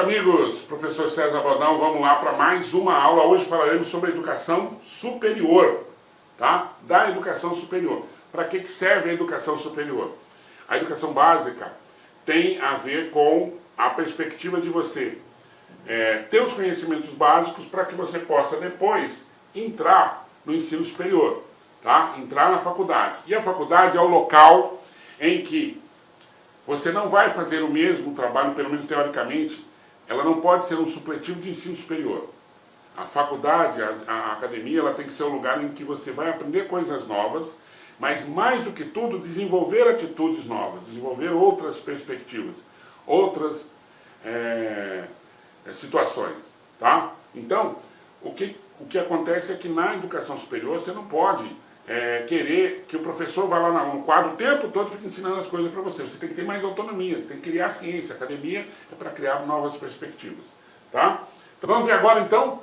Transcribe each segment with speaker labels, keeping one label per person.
Speaker 1: amigos, professor César Baldão, vamos lá para mais uma aula. Hoje falaremos sobre a educação superior, tá? Da educação superior. Para que serve a educação superior? A educação básica tem a ver com a perspectiva de você ter os conhecimentos básicos para que você possa depois entrar no ensino superior, tá? Entrar na faculdade. E a faculdade é o local em que você não vai fazer o mesmo trabalho, pelo menos teoricamente. Ela não pode ser um supletivo de ensino superior. A faculdade, a academia, ela tem que ser um lugar em que você vai aprender coisas novas, mas mais do que tudo, desenvolver atitudes novas, desenvolver outras perspectivas, outras situações, tá? Então, o que acontece é que na educação superior você não pode querer que o professor vá lá no quadro o tempo todo e fique ensinando as coisas para você. Você tem que ter mais autonomia, você tem que criar ciência. A academia é para criar novas perspectivas, tá? Então vamos ver agora então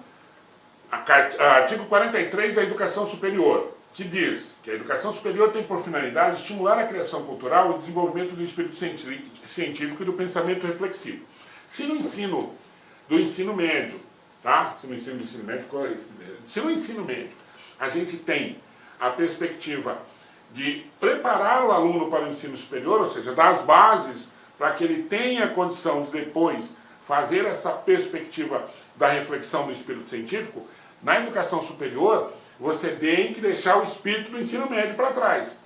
Speaker 1: artigo 43 da educação superior, que diz que a educação superior tem por finalidade estimular a criação cultural e o desenvolvimento do espírito científico e do pensamento reflexivo. Se no ensino do ensino médio, tá? Se no ensino médio a gente tem a perspectiva de preparar o aluno para o ensino superior, ou seja, dar as bases para que ele tenha a condição de depois fazer essa perspectiva da reflexão do espírito científico, na educação superior você tem que deixar o espírito do ensino médio para trás,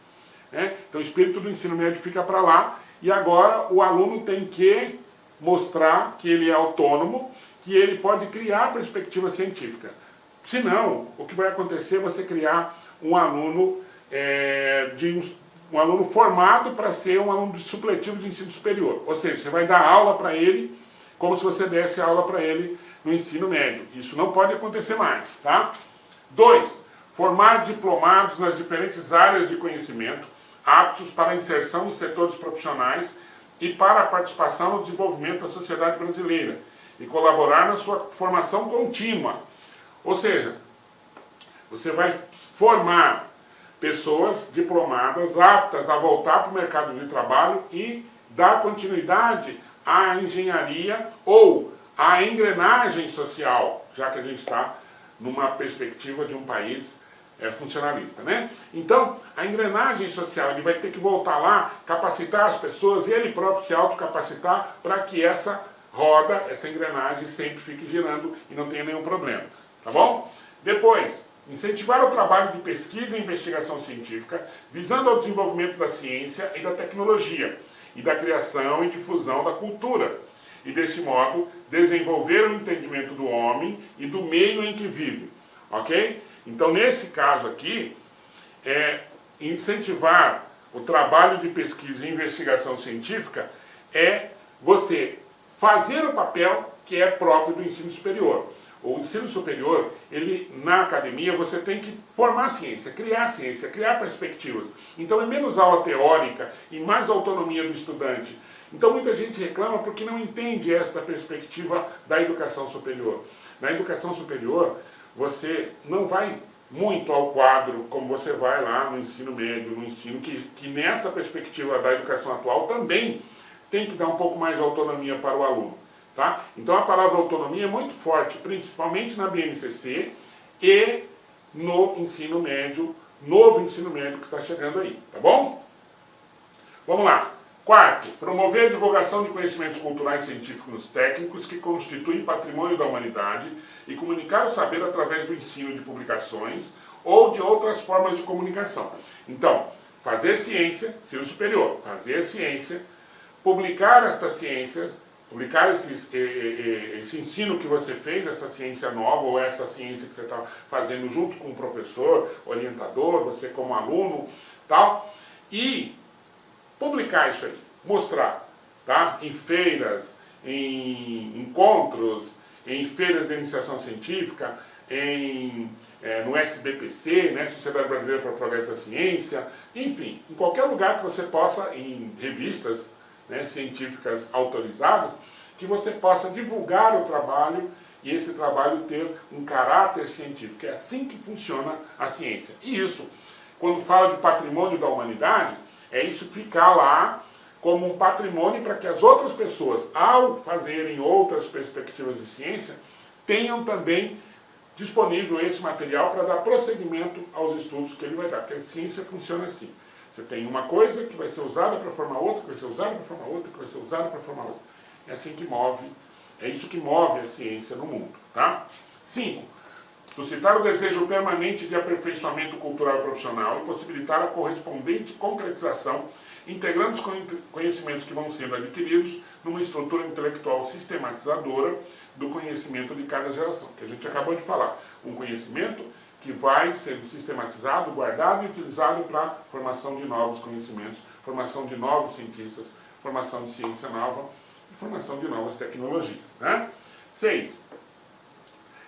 Speaker 1: né? Então o espírito do ensino médio fica para lá e agora o aluno tem que mostrar que ele é autônomo, que ele pode criar perspectiva científica. Senão, o que vai acontecer é você criar um aluno formado para ser um aluno supletivo de ensino superior. Ou seja, você vai dar aula para ele como se você desse aula para ele no ensino médio. Isso não pode acontecer mais, tá? 2. Formar diplomados nas diferentes áreas de conhecimento, aptos para a inserção em setores profissionais e para a participação no desenvolvimento da sociedade brasileira e colaborar na sua formação contínua. Ou seja, você vai formar pessoas diplomadas aptas a voltar para o mercado de trabalho e dar continuidade à engenharia ou à engrenagem social, já que a gente está numa perspectiva de um país funcionalista, né? Então, a engrenagem social, ele vai ter que voltar lá, capacitar as pessoas e ele próprio se autocapacitar para que essa roda, essa engrenagem sempre fique girando e não tenha nenhum problema, tá bom? Depois, incentivar o trabalho de pesquisa e investigação científica, visando ao desenvolvimento da ciência e da tecnologia, e da criação e difusão da cultura, e desse modo, desenvolver o entendimento do homem e do meio em que vive, ok? Então, nesse caso aqui, incentivar o trabalho de pesquisa e investigação científica é você fazer o papel que é próprio do ensino superior. O ensino superior, na academia, você tem que formar ciência, criar perspectivas. Então é menos aula teórica e mais autonomia do estudante. Então muita gente reclama porque não entende esta perspectiva da educação superior. Na educação superior, você não vai muito ao quadro como você vai lá no ensino médio, no ensino que nessa perspectiva da educação atual também tem que dar um pouco mais de autonomia para o aluno. Tá? Então a palavra autonomia é muito forte, principalmente na BNCC e no ensino médio, novo ensino médio que está chegando aí, tá bom? Vamos lá. 4. Promover a divulgação de conhecimentos culturais e científicos técnicos que constituem patrimônio da humanidade e comunicar o saber através do ensino de publicações ou de outras formas de comunicação. Então, fazer ciência, ensino superior, fazer ciência, publicar essa ciência, publicar esse ensino que você fez, essa ciência nova ou essa ciência que você está fazendo junto com o professor, orientador, você como aluno, tal, e publicar isso aí, mostrar, tá? Em feiras, em encontros, em feiras de iniciação científica, no SBPC, né, Sociedade Brasileira para o Progresso da Ciência, enfim, em qualquer lugar que você possa, em revistas, né, científicas autorizadas, que você possa divulgar o trabalho e esse trabalho ter um caráter científico. É assim que funciona a ciência. E isso, quando fala de patrimônio da humanidade, é isso ficar lá como um patrimônio para que as outras pessoas, ao fazerem outras perspectivas de ciência, tenham também disponível esse material para dar prosseguimento aos estudos que ele vai dar. Porque a ciência funciona assim. Você tem uma coisa que vai ser usada para formar outra, que vai ser usada para formar outra, que vai ser usada para formar outra. É assim que move, é isso que move a ciência no mundo. Tá? 5. Suscitar o desejo permanente de aperfeiçoamento cultural e profissional e possibilitar a correspondente concretização, integrando os conhecimentos que vão sendo adquiridos numa estrutura intelectual sistematizadora do conhecimento de cada geração, que a gente acabou de falar. Um conhecimento que vai sendo sistematizado, guardado e utilizado para a formação de novos conhecimentos, formação de novos cientistas, formação de ciência nova e formação de novas tecnologias. Né? 6.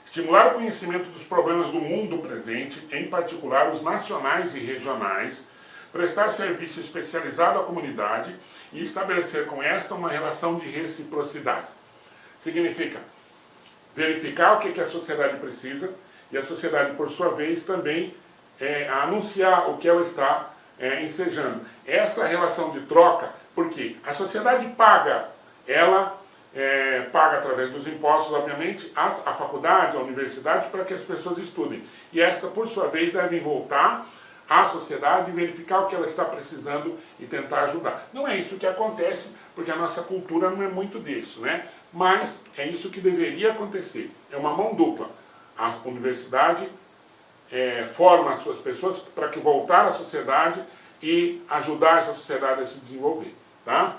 Speaker 1: Estimular o conhecimento dos problemas do mundo presente, em particular os nacionais e regionais, prestar serviço especializado à comunidade e estabelecer com esta uma relação de reciprocidade. Significa verificar o que a sociedade precisa e a sociedade, por sua vez, também anunciar o que ela está ensejando. Essa relação de troca, porque a sociedade paga, ela paga através dos impostos, obviamente, a faculdade, a universidade, para que as pessoas estudem. E esta, por sua vez, deve voltar à sociedade e verificar o que ela está precisando e tentar ajudar. Não é isso que acontece, porque a nossa cultura não é muito disso, né? Mas é isso que deveria acontecer. É uma mão dupla. A universidade forma as suas pessoas para que voltar à sociedade e ajudar essa sociedade a se desenvolver. Tá?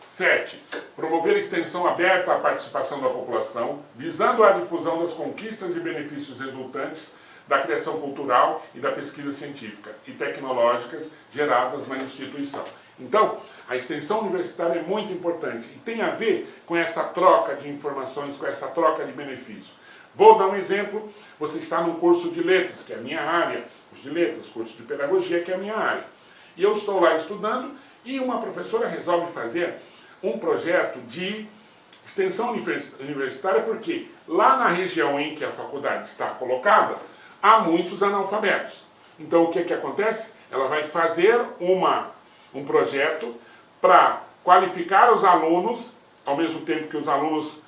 Speaker 1: 7. Promover extensão aberta à participação da população, visando a difusão das conquistas e benefícios resultantes da criação cultural e da pesquisa científica e tecnológicas geradas na instituição. Então, a extensão universitária é muito importante e tem a ver com essa troca de informações, com essa troca de benefícios. Vou dar um exemplo. Você está num curso de letras, que é a minha área, curso de letras, curso de pedagogia, que é a minha área. E eu estou lá estudando e uma professora resolve fazer um projeto de extensão universitária, porque lá na região em que a faculdade está colocada, há muitos analfabetos. Então o que acontece? Ela vai fazer um projeto para qualificar os alunos, ao mesmo tempo que os alunos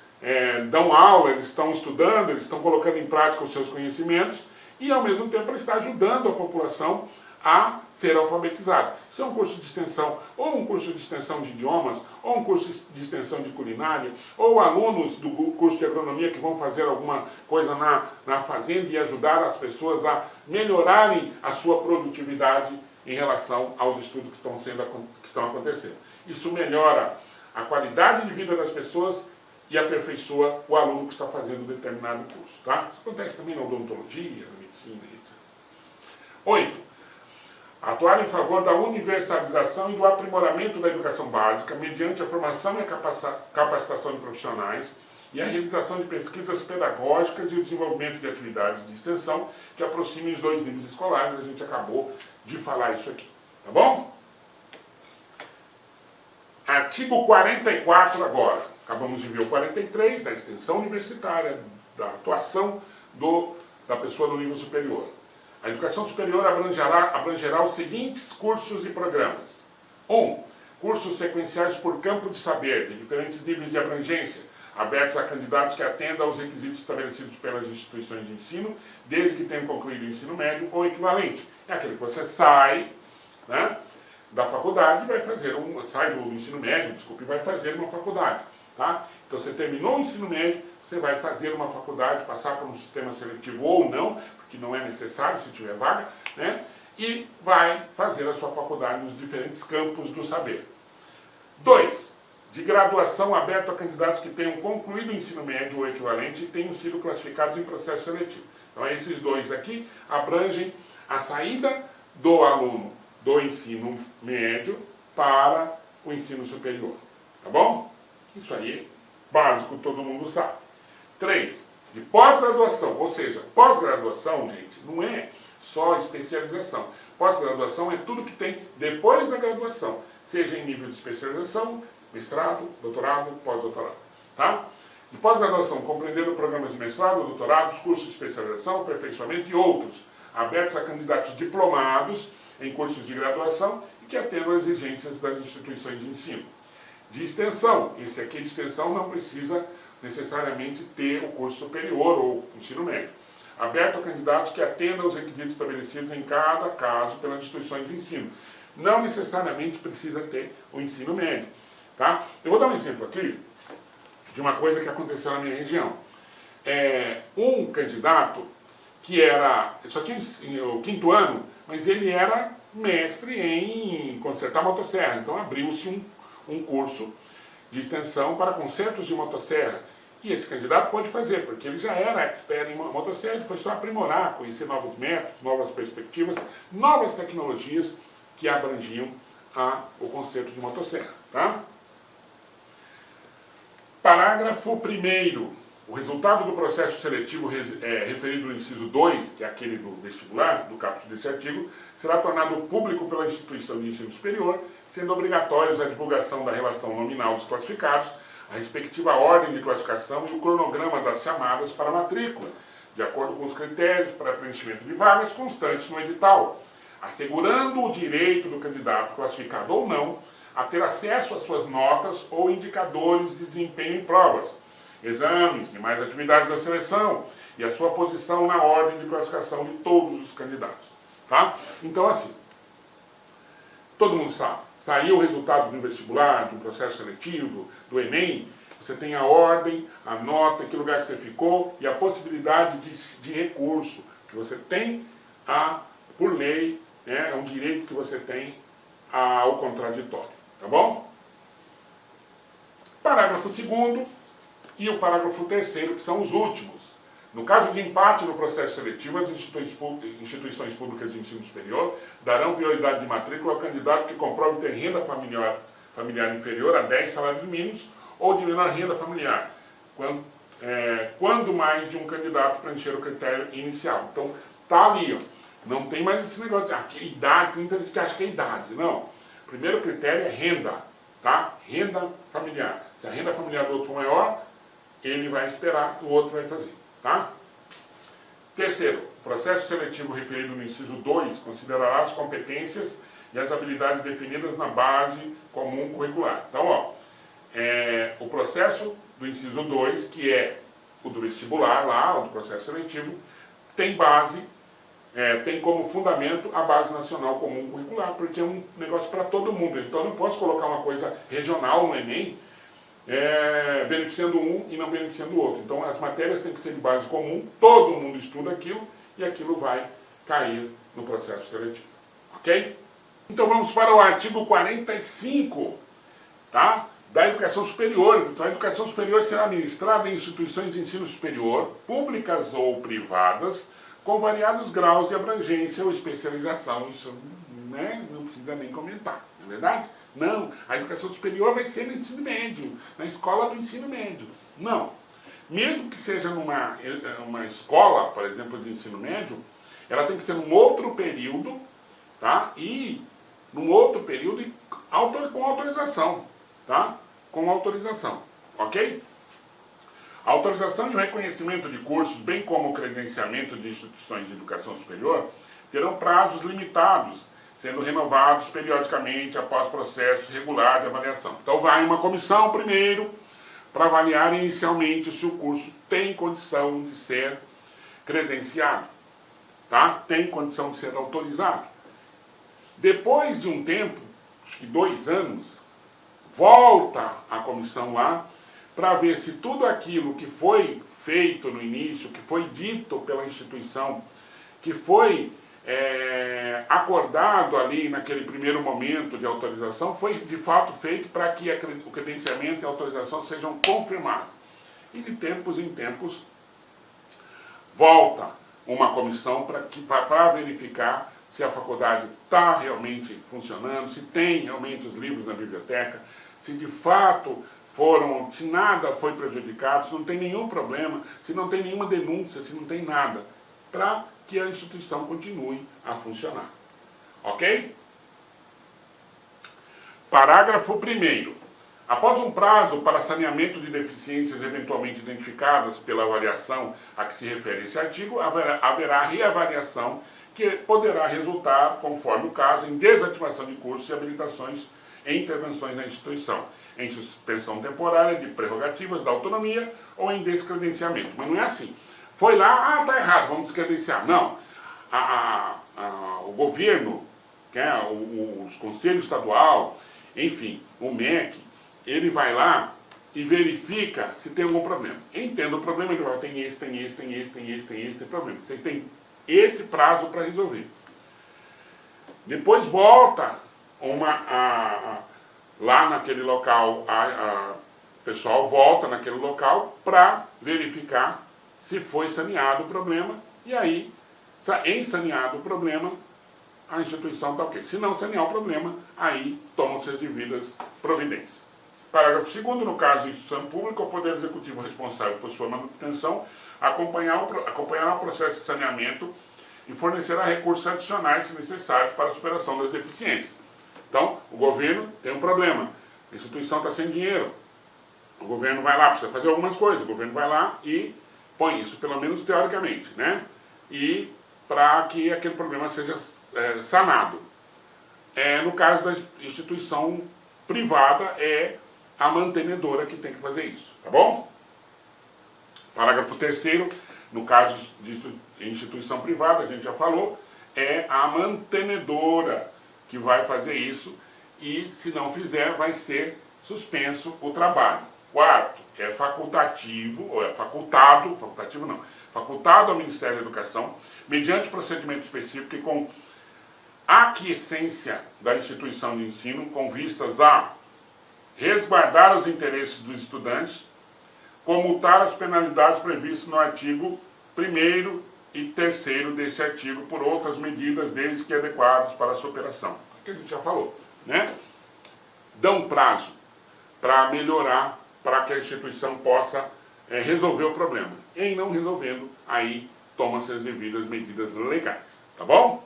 Speaker 1: dão aula, eles estão estudando, eles estão colocando em prática os seus conhecimentos, e ao mesmo tempo ela está ajudando a população a ser alfabetizada. Isso é um curso de extensão, ou um curso de extensão de idiomas, ou um curso de extensão de culinária, ou alunos do curso de agronomia que vão fazer alguma coisa na fazenda e ajudar as pessoas a melhorarem a sua produtividade em relação aos estudos que estão acontecendo. Isso melhora a qualidade de vida das pessoas e aperfeiçoa o aluno que está fazendo determinado curso. Tá? Isso acontece também na odontologia, na medicina, etc. 8. Atuar em favor da universalização e do aprimoramento da educação básica mediante a formação e a capacitação de profissionais e a realização de pesquisas pedagógicas e o desenvolvimento de atividades de extensão que aproximem os dois níveis escolares. A gente acabou de falar isso aqui. Tá bom? Artigo 44 agora. Acabamos de ver o 43, da extensão universitária, da atuação da pessoa no nível superior. A educação superior abrangerá os seguintes cursos e programas. 1. Cursos sequenciais por campo de saber, de diferentes níveis de abrangência, abertos a candidatos que atendam aos requisitos estabelecidos pelas instituições de ensino, desde que tenham concluído o ensino médio ou equivalente. É aquele que você sai, né, da faculdade e vai fazer sai do ensino médio, desculpe, e vai fazer uma faculdade. Tá? Então você terminou o ensino médio, você vai fazer uma faculdade, passar por um sistema seletivo ou não, porque não é necessário se tiver vaga, né? E vai fazer a sua faculdade nos diferentes campos do saber. 2. De graduação aberto a candidatos que tenham concluído o ensino médio ou equivalente e tenham sido classificados em processo seletivo. Então esses dois aqui abrangem a saída do aluno do ensino médio para o ensino superior. Tá bom? Isso aí, básico, todo mundo sabe. 3. De pós-graduação, ou seja, pós-graduação, gente, não é só especialização. Pós-graduação é tudo que tem depois da graduação, seja em nível de especialização, mestrado, doutorado, pós-doutorado. Tá? De pós-graduação, compreendendo programas de mestrado, doutorado, cursos de especialização, aperfeiçoamento e outros, abertos a candidatos diplomados em cursos de graduação e que atendam às exigências das instituições de ensino. De extensão, esse aqui de extensão não precisa necessariamente ter o curso superior ou ensino médio. Aberto a candidatos que atendam aos requisitos estabelecidos em cada caso pelas instituições de ensino. Não necessariamente precisa ter o ensino médio. Tá? Eu vou dar um exemplo aqui de uma coisa que aconteceu na minha região. Um candidato que só tinha o 5º ano, mas ele era mestre em consertar motosserra. Então abriu-se um curso de extensão para consertos de motosserra. E esse candidato pode fazer, porque ele já era expert em motosserra, ele foi só aprimorar, conhecer novos métodos, novas perspectivas, novas tecnologias que abrangiam o conserto de motosserra. Tá? Parágrafo 1º. O resultado do processo seletivo referido no inciso 2, que é aquele do vestibular, do caput desse artigo, será tornado público pela instituição de ensino superior, sendo obrigatórios a divulgação da relação nominal dos classificados, a respectiva ordem de classificação e o cronograma das chamadas para matrícula, de acordo com os critérios para preenchimento de vagas constantes no edital, assegurando o direito do candidato, classificado ou não, a ter acesso às suas notas ou indicadores de desempenho em provas, exames e mais atividades da seleção e a sua posição na ordem de classificação de todos os candidatos. Tá? Então, assim, todo mundo sabe, saiu o resultado do vestibular, do processo seletivo, do Enem, você tem a ordem, a nota, em que lugar que você ficou e a possibilidade de recurso que você tem por lei, é um direito que você tem ao contraditório. Tá bom? Parágrafo 2º e o parágrafo 3º, que são os últimos. No caso de empate no processo seletivo, as instituições públicas de ensino superior darão prioridade de matrícula ao candidato que comprove ter renda familiar inferior a 10 salários mínimos ou de menor renda familiar, quando mais de um candidato preencher o critério inicial. Então, tá ali, ó. Não tem mais esse negócio de que idade, que muita gente acha que é idade. Não. O primeiro critério é renda, tá? Renda familiar. Se a renda familiar do outro for maior, ele vai esperar, o outro vai fazer, tá? Terceiro, o processo seletivo referido no inciso 2 considerará as competências e as habilidades definidas na base comum curricular. Então, ó, o processo do inciso 2, que é o do vestibular lá, o do processo seletivo, tem base, tem como fundamento a base nacional comum curricular, porque é um negócio para todo mundo. Então, eu não posso colocar uma coisa regional no Enem, beneficiando um e não beneficiando o outro. Então as matérias têm que ser de base comum, todo mundo estuda aquilo e aquilo vai cair no processo seletivo. Ok? Então vamos para o artigo 45, tá? Da educação superior. Então a educação superior será ministrada em instituições de ensino superior, públicas ou privadas, com variados graus de abrangência ou especialização. Isso, né, não precisa nem comentar, não é verdade? Não, a educação superior vai ser no ensino médio, na escola do ensino médio. Não. Mesmo que seja numa escola, por exemplo, de ensino médio, ela tem que ser num outro período, tá? E num outro período com autorização, tá? Com autorização, ok? A autorização e o reconhecimento de cursos, bem como o credenciamento de instituições de educação superior, terão prazos limitados, sendo renovados periodicamente após processo regular de avaliação. Então vai uma comissão primeiro para avaliar inicialmente se o curso tem condição de ser credenciado, tá? Tem condição de ser autorizado. Depois de um tempo, acho que 2 anos, volta a comissão lá para ver se tudo aquilo que foi feito no início, que foi dito pela instituição, que foi acordado ali naquele primeiro momento de autorização, foi de fato feito para que o credenciamento e a autorização sejam confirmados. E de tempos em tempos volta uma comissão para verificar se a faculdade está realmente funcionando, se tem realmente os livros na biblioteca, se de fato se nada foi prejudicado, se não tem nenhum problema, se não tem nenhuma denúncia, se não tem nada, para que a instituição continue a funcionar. Ok? Parágrafo 1º. Após um prazo para saneamento de deficiências eventualmente identificadas pela avaliação a que se refere esse artigo, haverá reavaliação que poderá resultar, conforme o caso, em desativação de cursos e habilitações e intervenções na instituição, em suspensão temporária de prerrogativas da autonomia ou em descredenciamento. Mas não é assim. Foi lá, tá errado, vamos descredenciar. Não. O governo, os conselhos estadual, enfim, o MEC, ele vai lá e verifica se tem algum problema. Entenda o problema, ele vai, tem esse problema. Vocês têm esse prazo para resolver. Depois volta lá naquele local, o pessoal volta naquele local para verificar se foi saneado o problema, e aí, em saneado o problema, a instituição está ok. Se não sanear o problema, aí tomam-se as devidas providências. Parágrafo 2º, no caso de instituição pública, o Poder Executivo responsável por sua manutenção acompanhará o processo de saneamento e fornecerá recursos adicionais necessários para a superação das deficiências. Então, o governo tem um problema, a instituição está sem dinheiro, o governo vai lá, precisa fazer algumas coisas, o governo vai lá e põe isso, pelo menos teoricamente, né? E para que aquele problema seja sanado. No caso da instituição privada, é a mantenedora que tem que fazer isso, tá bom? Parágrafo 3º, no caso de instituição privada, a gente já falou, é a mantenedora que vai fazer isso e, se não fizer, vai ser suspenso o trabalho. Quarto, é facultativo, ou é facultado ao Ministério da Educação, mediante procedimento específico e com aquiescência da instituição de ensino, com vistas a resguardar os interesses dos estudantes, comutar as penalidades previstas no artigo 1º e 3º desse artigo por outras medidas, desde que adequadas para a sua operação. O que a gente já falou, né? Dão prazo para melhorar, para que a instituição possa resolver o problema. Em não resolvendo, aí tomam-se as devidas medidas legais, tá bom?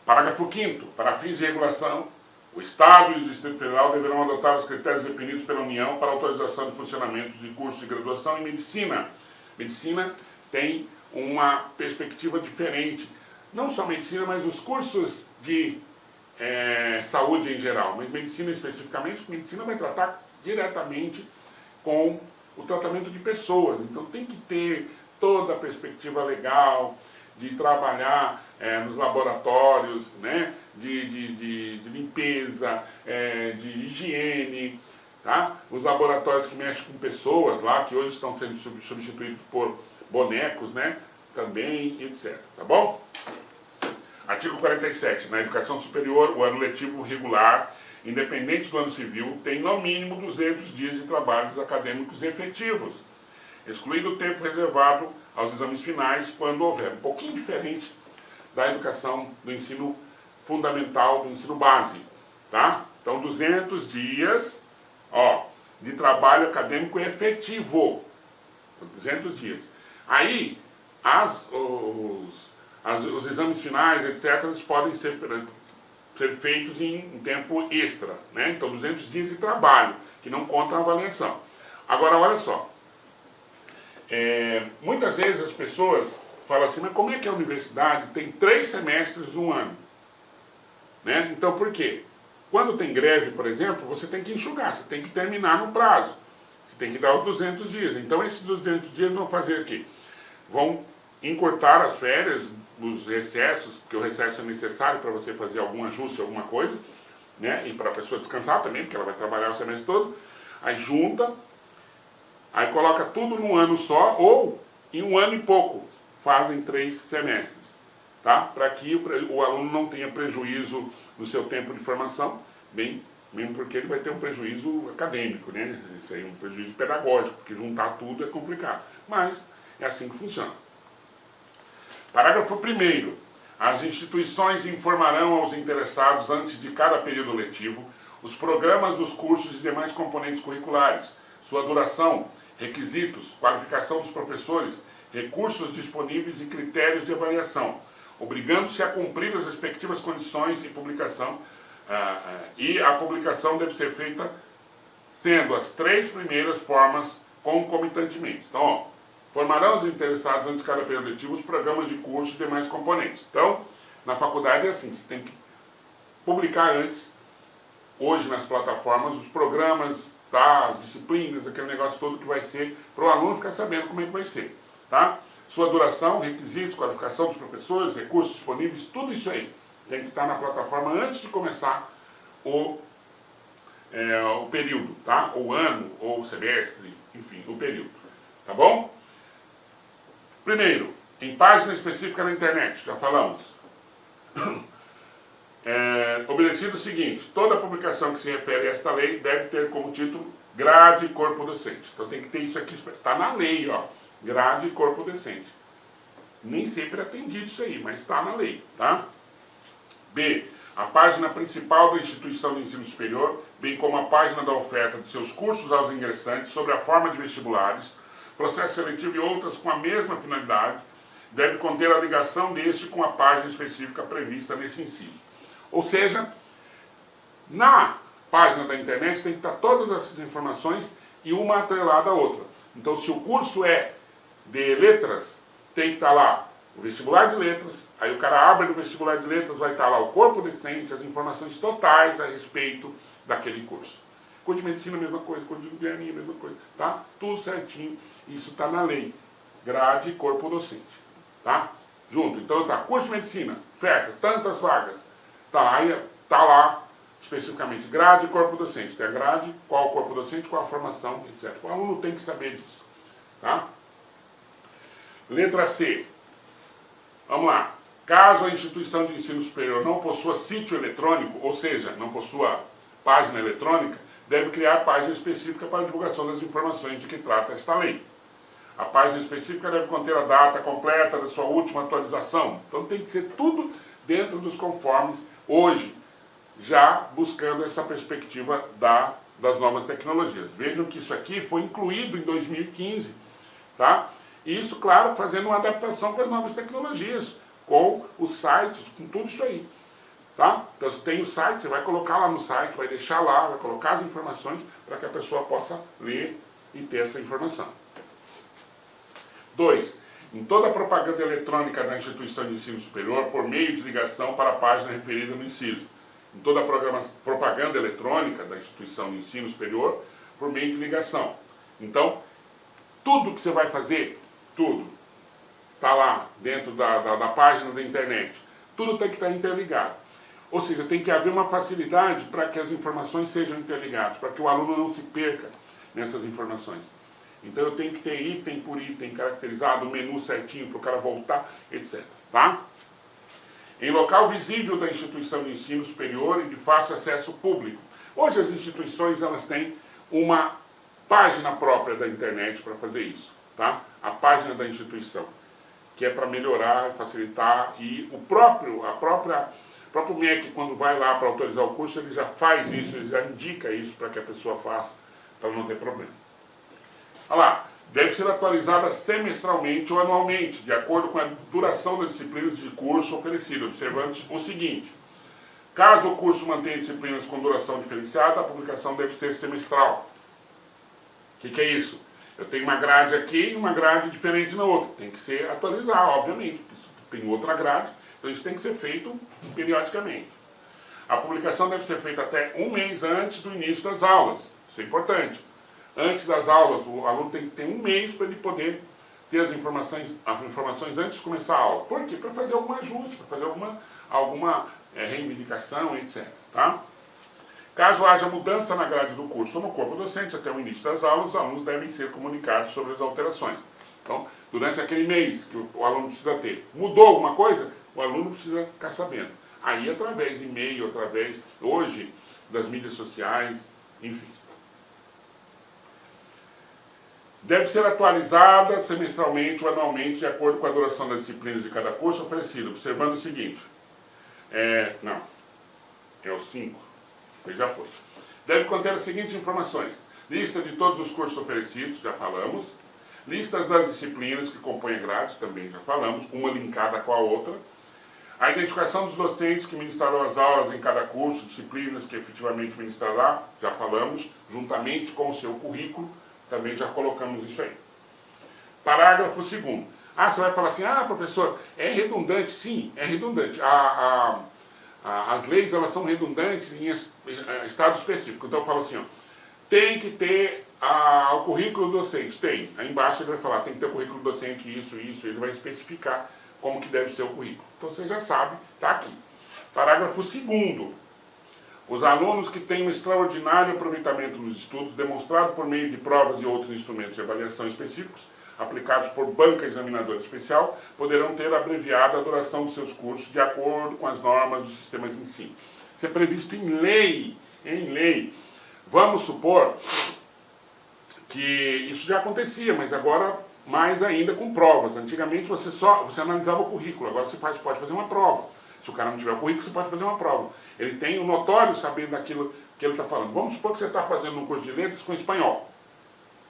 Speaker 1: Parágrafo 5º. Para fins de regulação, o Estado e o Distrito Federal deverão adotar os critérios definidos pela União para autorização de funcionamento de cursos de graduação em medicina. Medicina tem uma perspectiva diferente. Não só medicina, mas os cursos de saúde em geral. Mas medicina especificamente, medicina vai tratar diretamente com o tratamento de pessoas. Então tem que ter toda a perspectiva legal de trabalhar nos laboratórios, né, de limpeza, de higiene, tá? Os laboratórios que mexem com pessoas lá, que hoje estão sendo substituídos por bonecos, né, também, etc. Tá bom? Artigo 47. Na educação superior, o ano letivo regular, independente do ano civil, tem no mínimo 200 dias de trabalhos acadêmicos efetivos, excluído o tempo reservado aos exames finais, quando houver. Um pouquinho diferente da educação do ensino fundamental, do ensino base, tá? Então, 200 dias, de trabalho acadêmico efetivo. 200 dias. Aí, os exames finais, etc., eles podem ser feitos em tempo extra, né? Então, 200 dias de trabalho, que não conta a avaliação. Agora, olha só. Muitas vezes as pessoas falam assim, mas como é que a universidade tem 3 semestres no ano? Né? Então, por quê? Quando tem greve, por exemplo, você tem que enxugar, você tem que terminar no prazo. Você tem que dar os 200 dias. Então, esses 200 dias vão fazer o quê? Vão encurtar as férias, os recessos, porque o recesso é necessário para você fazer algum ajuste, alguma coisa, né? E para a pessoa descansar também, porque ela vai trabalhar o semestre todo. Aí junta, aí coloca tudo num ano só, ou em um ano e pouco, fazem 3 semestres, tá? Para que o aluno não tenha prejuízo no seu tempo de formação, mesmo porque ele vai ter um prejuízo acadêmico, né? Isso aí é um prejuízo pedagógico, porque juntar tudo é complicado. Mas é assim que funciona. Parágrafo 1º. As instituições informarão aos interessados, antes de cada período letivo, os programas dos cursos e demais componentes curriculares, sua duração, requisitos, qualificação dos professores, recursos disponíveis e critérios de avaliação, obrigando-se a cumprir as respectivas condições e publicação, e a publicação deve ser feita sendo as 3 primeiras formas concomitantemente. Então, Formarão os interessados antes de cada período letivo os programas de curso e demais componentes. Então, na faculdade é assim, você tem que publicar antes, hoje nas plataformas, os programas, tá, as disciplinas, aquele negócio todo que vai ser, para o aluno ficar sabendo como é que vai ser. Tá? Sua duração, requisitos, qualificação dos professores, recursos disponíveis, tudo isso aí tem que estar na plataforma antes de começar o período, tá? O ano, ou o semestre, enfim, o período. Tá bom? Primeiro, em página específica na internet, já falamos. Obedecido o seguinte: toda publicação que se refere a esta lei deve ter como título grade e corpo docente. Então tem que ter isso aqui, está na lei, ó, grade e corpo docente. Nem sempre é atendido isso aí, mas está na lei, tá? B. A página principal da instituição de ensino superior, bem como a página da oferta de seus cursos aos ingressantes sobre a forma de vestibulares, processo seletivo e outras com a mesma finalidade, deve conter a ligação deste com a página específica prevista nesse inciso. Ou seja, na página da internet tem que estar todas essas informações e uma atrelada à outra. Então, se o curso é de letras, tem que estar lá o vestibular de letras, aí o cara abre no vestibular de letras, vai estar lá o corpo docente, as informações totais a respeito daquele curso. Curso de medicina, mesma coisa, curso de engenharia, mesma coisa, tá? Tudo certinho, isso está na lei. Grade e corpo docente, tá? Junto, então tá, curso de medicina, ofertas, tantas vagas, tá, aí tá lá especificamente grade e corpo docente. Tem a grade, qual o corpo docente, qual a formação, etc. O aluno tem que saber disso, tá? Letra C. Vamos lá. Caso a instituição de ensino superior não possua sítio eletrônico, ou seja, não possua página eletrônica, deve criar página específica para a divulgação das informações de que trata esta lei. A página específica deve conter a data completa da sua última atualização. Então tem que ser tudo dentro dos conformes, hoje, já buscando essa perspectiva das novas tecnologias. Vejam que isso aqui foi incluído em 2015, tá? E isso, claro, fazendo uma adaptação para as novas tecnologias, com os sites, com tudo isso aí. Tá? Então, se tem o site, você vai colocar lá no site, vai deixar lá, vai colocar as informações para que a pessoa possa ler e ter essa informação. 2. Em toda a propaganda eletrônica da instituição de ensino superior, por meio de ligação para a página referida no inciso. Em toda a propaganda eletrônica da instituição de ensino superior, por meio de ligação. Então, tudo que você vai fazer, tudo, está lá dentro da página da internet. Tudo tem que estar interligado. Ou seja, tem que haver uma facilidade para que as informações sejam interligadas, para que o aluno não se perca nessas informações. Então eu tenho que ter item por item caracterizado, o menu certinho para o cara voltar, etc. Tá? Em local visível da instituição de ensino superior e de fácil acesso público. Hoje as instituições elas têm uma página própria da internet para fazer isso. Tá? A página da instituição, que é para melhorar, facilitar, e o próprio MEC, quando vai lá para autorizar o curso, ele já faz isso, ele já indica isso para que a pessoa faça, para não ter problema. Olha lá, deve ser atualizada semestralmente ou anualmente, de acordo com a duração das disciplinas de curso oferecido, observando o seguinte: caso o curso mantenha disciplinas com duração diferenciada, a publicação deve ser semestral. O que é isso? Eu tenho uma grade aqui e uma grade diferente na outra. Tem que ser atualizar, obviamente, porque tem outra grade, então isso tem que ser feito periodicamente. A publicação deve ser feita até um mês antes do início das aulas. Isso é importante. Antes das aulas, o aluno tem que ter um mês para ele poder ter as informações antes de começar a aula. Por quê? Para fazer algum ajuste, para fazer alguma reivindicação, etc. Tá? Caso haja mudança na grade do curso ou no corpo docente até o início das aulas, os alunos devem ser comunicados sobre as alterações. Então, durante aquele mês que o aluno precisa ter, mudou alguma coisa, o aluno precisa ficar sabendo. Aí, através de e-mail, através, hoje, das mídias sociais, enfim. Deve ser atualizada semestralmente ou anualmente, de acordo com a duração das disciplinas de cada curso oferecido, observando o seguinte. É o 5. Já foi. Deve conter as seguintes informações: lista de todos os cursos oferecidos, já falamos. Listas das disciplinas que compõem a grade, também já falamos, uma linkada com a outra. A identificação dos docentes que ministrarão as aulas em cada curso, disciplinas que efetivamente ministrará, já falamos, juntamente com o seu currículo, também já colocamos isso aí. Parágrafo 2º. Você vai falar assim, professor, é redundante. Sim, é redundante. As leis, elas são redundantes em estado específico. Então eu falo assim, tem que ter o currículo docente. Tem. Aí embaixo ele vai falar, tem que ter o currículo docente, isso. Ele vai especificar como que deve ser o currículo. Então você já sabe, está aqui. Parágrafo 2º. Os alunos que têm um extraordinário aproveitamento nos estudos, demonstrado por meio de provas e outros instrumentos de avaliação específicos, aplicados por banca examinadora especial, poderão ter abreviada a duração dos seus cursos de acordo com as normas dos sistemas de ensino. Isso é previsto em lei. Vamos supor que isso já acontecia, mas agora mais ainda com provas. Antigamente você analisava o currículo, agora você pode fazer uma prova. Se o cara não tiver o currículo, você pode fazer uma prova. Ele tem o notório saber daquilo que ele está falando. Vamos supor que você está fazendo um curso de letras com espanhol,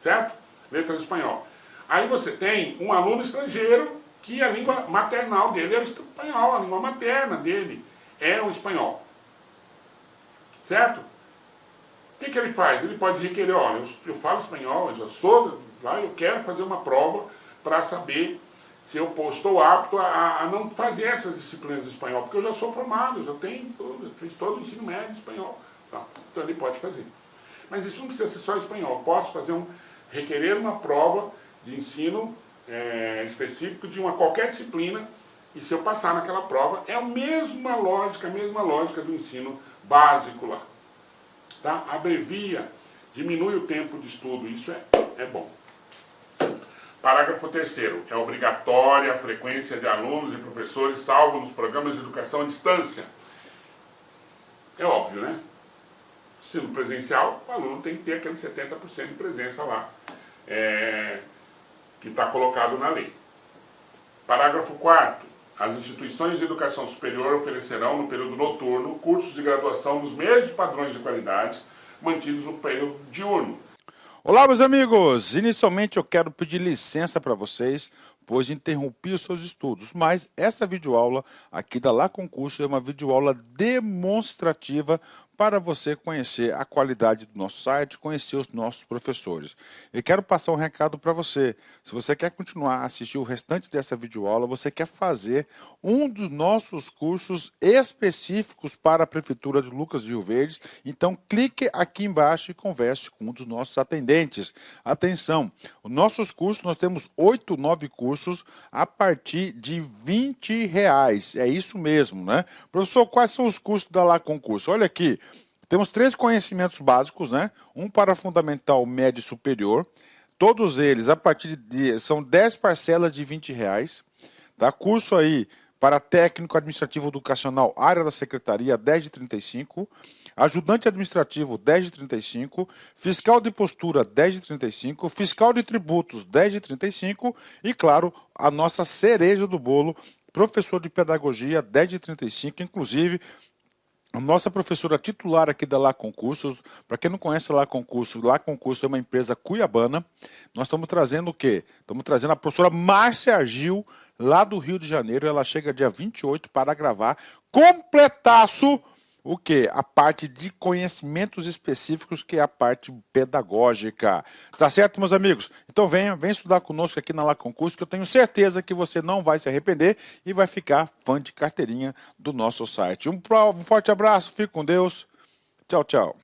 Speaker 1: certo? Letras em espanhol. Aí você tem um aluno estrangeiro que a língua maternal dele é o espanhol, a língua materna dele é o espanhol. Certo? O que ele faz? Ele pode requerer, olha, eu falo espanhol, eu já sou lá, eu quero fazer uma prova para saber se eu estou apto a não fazer essas disciplinas de espanhol, porque eu já sou formado, eu já fiz todo o ensino médio de espanhol. Então ele pode fazer. Mas isso não precisa ser só espanhol. Eu posso requerer uma prova de ensino específico de qualquer disciplina, e se eu passar naquela prova, é a mesma lógica do ensino básico lá. Tá? Abrevia, diminui o tempo de estudo, isso é bom. Parágrafo 3º. É obrigatória a frequência de alunos e professores, salvo nos programas de educação à distância. É óbvio, né? Ensino presencial, o aluno tem que ter aquele 70% de presença lá, que está colocado na lei. Parágrafo 4º. As instituições de educação superior oferecerão, no período noturno, cursos de graduação nos mesmos padrões de qualidade mantidos no período diurno.
Speaker 2: Olá, meus amigos! Inicialmente eu quero pedir licença para vocês, pois interrompi os seus estudos, mas essa videoaula aqui da Lá Concurso é uma videoaula demonstrativa para você conhecer a qualidade do nosso site, conhecer os nossos professores. Eu quero passar um recado para você. Se você quer continuar a assistir o restante dessa videoaula, você quer fazer um dos nossos cursos específicos para a Prefeitura de Lucas do Rio Verde, então clique aqui embaixo e converse com um dos nossos atendentes. Atenção, os nossos cursos, nós temos 8, 9 cursos a partir de R$20. É isso mesmo, né? Professor, quais são os cursos da Lá Concurso? Olha aqui. Temos 3 conhecimentos básicos, né? Um para fundamental, médio e superior. Todos eles, a partir são 10 parcelas de R$20. Tá? Curso aí para técnico administrativo educacional, área da secretaria, 10 de 35. Ajudante administrativo, 10 de 35. Fiscal de postura, 10 de 35. Fiscal de tributos, 10 de 35. E, claro, a nossa cereja do bolo, professor de pedagogia, 10 de 35. Inclusive, a nossa professora titular aqui da Lá Concursos, para quem não conhece a Lá Concurso é uma empresa cuiabana. Nós estamos trazendo o quê? Estamos trazendo a professora Márcia Argil, lá do Rio de Janeiro. Ela chega dia 28 para gravar completaço o quê? A parte de conhecimentos específicos, que é a parte pedagógica. Tá certo, meus amigos? Então venha estudar conosco aqui na Lá Concurso, que eu tenho certeza que você não vai se arrepender e vai ficar fã de carteirinha do nosso site. Um forte abraço, fique com Deus. Tchau, tchau.